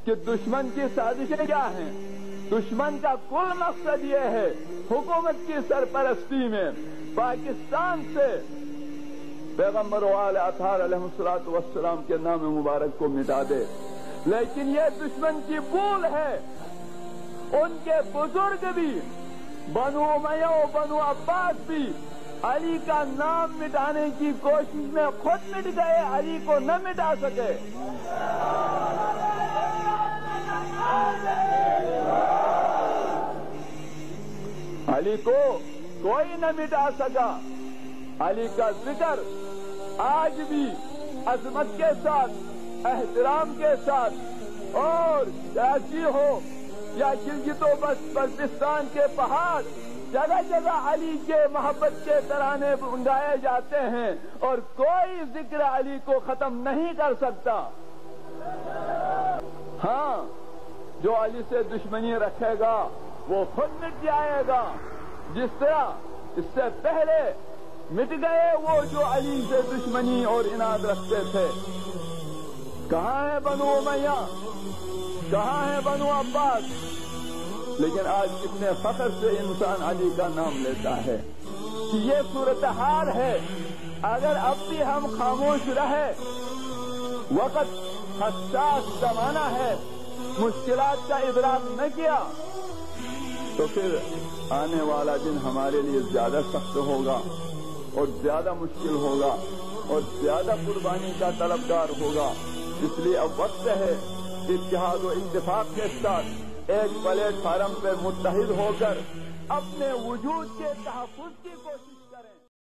کہ دشمن کی سازشیں کیا ہیں؟ دشمن کا کل مقصد یہ ہے حکومت کی سرپرستی میں پاکستان سے پیغمبر آل اطہار علیہ السلام کے نام مبارک کو مٹا دے. لیکن یہ دشمن کی بھول ہے. ان کے بزرگ بھی بنو امیہ و بنو عباس بھی علی کا نام مٹانے کی کوشش میں خود مٹ گئے، علی کو نہ مٹا سکے. علی کو کوئی نہ مٹا سکا. علی کا ذکر آج بھی عظمت کے ساتھ، احترام کے ساتھ، اور کراچی ہو یا گلگت و بلتستان کے پہاڑ، جگہ جگہ علی کے محبت کے ترانے گائے جاتے ہیں اور کوئی ذکر علی کو ختم نہیں کر سکتا. ہاں، جو علی سے دشمنی رکھے گا وہ خود مٹ جائے گا، جس طرح اس سے پہلے مٹ گئے وہ جو علی سے دشمنی اور عناد رکھتے تھے. کہاں ہے بنو امیہ؟ کہاں ہے بنو عباس؟ لیکن آج کتنے فخر سے انسان علی کا نام لیتا ہے. یہ صورتحال ہے. اگر اب بھی ہم خاموش رہے، وقت حساس زمانہ ہے، مشکلات کا ادراک نہ کیا، تو پھر آنے والا دن ہمارے لیے زیادہ سخت ہوگا اور زیادہ مشکل ہوگا اور زیادہ قربانی کا طلبگار ہوگا. اس لیے اب وقت ہے اتحاد و اتفاق کے ساتھ ایک پلیٹ فارم پہ متحد ہو کر اپنے وجود کے تحفظ کی